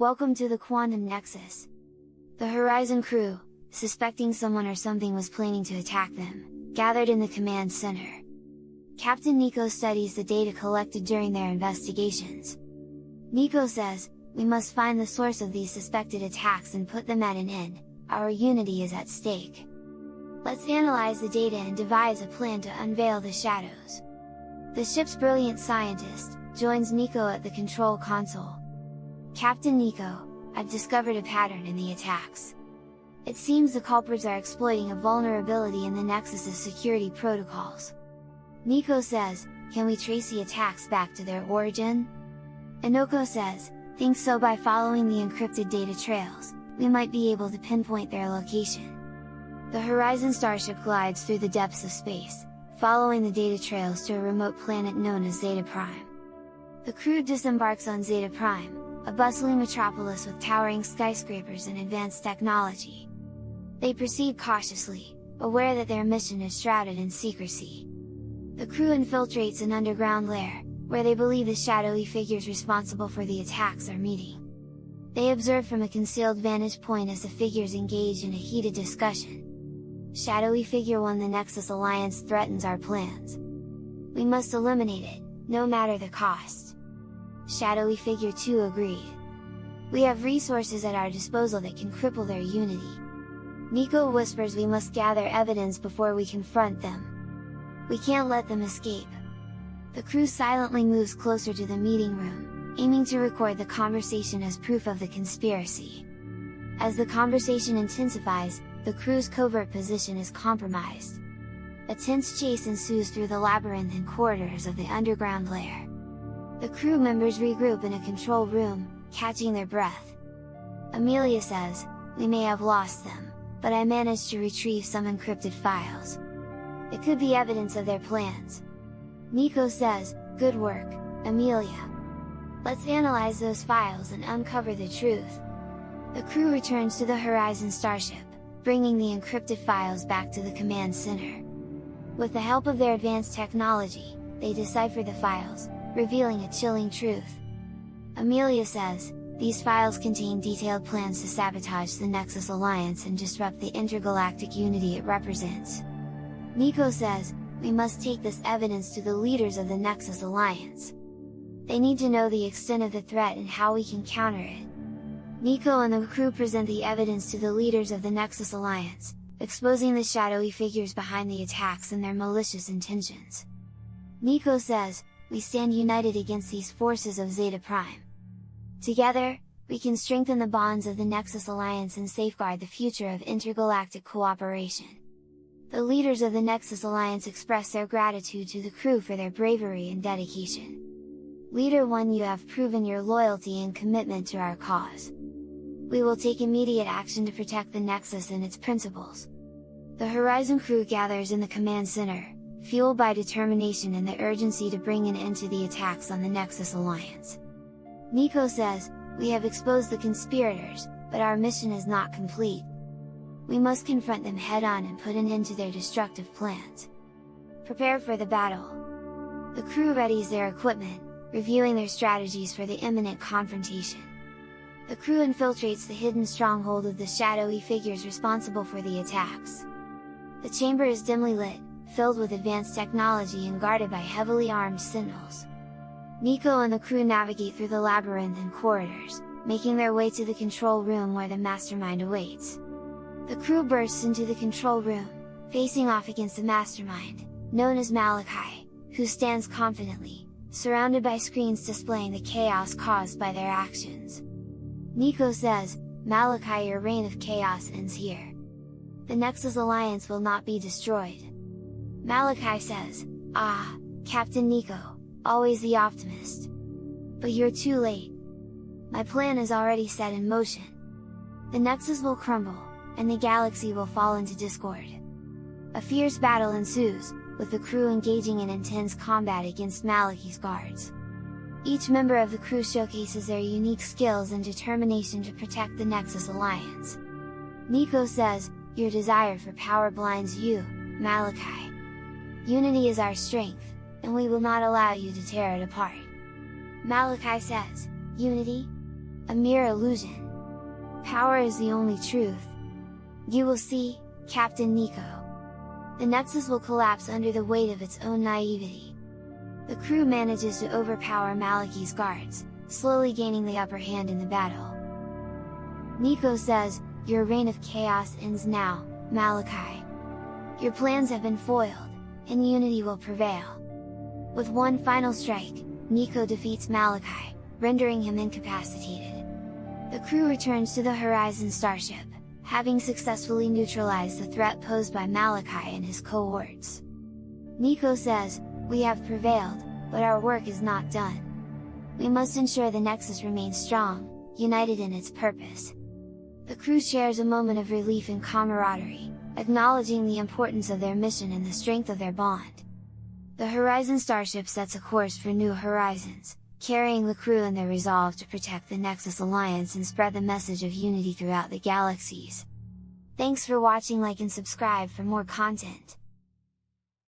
Welcome to the Quantum Nexus. The Horizon crew, suspecting someone or something was planning to attack them, gathered in the command center. Captain Nico studies the data collected during their investigations. Nico says, "We must find the source of these suspected attacks and put them at an end, our unity is at stake. Let's analyze the data and devise a plan to unveil the shadows." The ship's brilliant scientist joins Nico at the control console. "Captain Nico, I've discovered a pattern in the attacks. It seems the culprits are exploiting a vulnerability in the Nexus's security protocols." Nico says, "Can we trace the attacks back to their origin?" Inoko says, "Think so. By following the encrypted data trails, we might be able to pinpoint their location." The Horizon starship glides through the depths of space, following the data trails to a remote planet known as Zeta Prime. The crew disembarks on Zeta Prime, a bustling metropolis with towering skyscrapers and advanced technology. They proceed cautiously, aware that their mission is shrouded in secrecy. The crew infiltrates an underground lair, where they believe the shadowy figures responsible for the attacks are meeting. They observe from a concealed vantage point as the figures engage in a heated discussion. Shadowy Figure 1: The Nexus Alliance threatens our plans. We must eliminate it, no matter the cost. Shadowy Figure 2 agreed. We have resources at our disposal that can cripple their unity. Nico whispers we must gather evidence before we confront them. We can't let them escape. The crew silently moves closer to the meeting room, aiming to record the conversation as proof of the conspiracy. As the conversation intensifies, the crew's covert position is compromised. A tense chase ensues through the labyrinth and corridors of the underground lair. The crew members regroup in a control room, catching their breath. Amelia says, "We may have lost them, but I managed to retrieve some encrypted files. It could be evidence of their plans." Nico says, "Good work, Amelia. Let's analyze those files and uncover the truth." The crew returns to the Horizon starship, bringing the encrypted files back to the command center. With the help of their advanced technology, they decipher the files, revealing a chilling truth. Amelia says, "These files contain detailed plans to sabotage the Nexus Alliance and disrupt the intergalactic unity it represents." Nico says, "We must take this evidence to the leaders of the Nexus Alliance. They need to know the extent of the threat and how we can counter it." Nico and the crew present the evidence to the leaders of the Nexus Alliance, exposing the shadowy figures behind the attacks and their malicious intentions. Nico says, "We stand united against these forces of Zeta Prime. Together, we can strengthen the bonds of the Nexus Alliance and safeguard the future of intergalactic cooperation." The leaders of the Nexus Alliance express their gratitude to the crew for their bravery and dedication. "Leader 1, you have proven your loyalty and commitment to our cause. We will take immediate action to protect the Nexus and its principles." The Horizon crew gathers in the command center, fueled by determination and the urgency to bring an end to the attacks on the Nexus Alliance. Nico says, "We have exposed the conspirators, but our mission is not complete. We must confront them head-on and put an end to their destructive plans. Prepare for the battle." The crew readies their equipment, reviewing their strategies for the imminent confrontation. The crew infiltrates the hidden stronghold of the shadowy figures responsible for the attacks. The chamber is dimly lit, filled with advanced technology and guarded by heavily armed sentinels. Nico and the crew navigate through the labyrinth and corridors, making their way to the control room where the mastermind awaits. The crew bursts into the control room, facing off against the mastermind, known as Malachi, who stands confidently, surrounded by screens displaying the chaos caused by their actions. Nico says, "Malachi, your reign of chaos ends here. The Nexus Alliance will not be destroyed." Malachi says, "Ah, Captain Nico, always the optimist. But you're too late. My plan is already set in motion. The Nexus will crumble, and the galaxy will fall into discord." A fierce battle ensues, with the crew engaging in intense combat against Malachi's guards. Each member of the crew showcases their unique skills and determination to protect the Nexus Alliance. Nico says, "Your desire for power blinds you, Malachi. Unity is our strength, and we will not allow you to tear it apart." Malachi says, "Unity? a mere illusion. Power is the only truth. You will see, Captain Nico. The Nexus will collapse under the weight of its own naivety. The crew manages to overpower Malachi's guards, slowly gaining the upper hand in the battle. Nico says, "Your reign of chaos ends now, Malachi. Your plans have been foiled, and unity will prevail." With one final strike, Nico defeats Malachi, rendering him incapacitated. The crew returns to the Horizon starship, having successfully neutralized the threat posed by Malachi and his cohorts. Nico says, "We have prevailed, but our work is not done. We must ensure the Nexus remains strong, united in its purpose." The crew shares a moment of relief and camaraderie, acknowledging the importance of their mission and the strength of their bond. The Horizon starship sets a course for New Horizons, carrying the crew in their resolve to protect the Nexus Alliance and spread the message of unity throughout the galaxies. Thanks for watching. Like and subscribe for more content.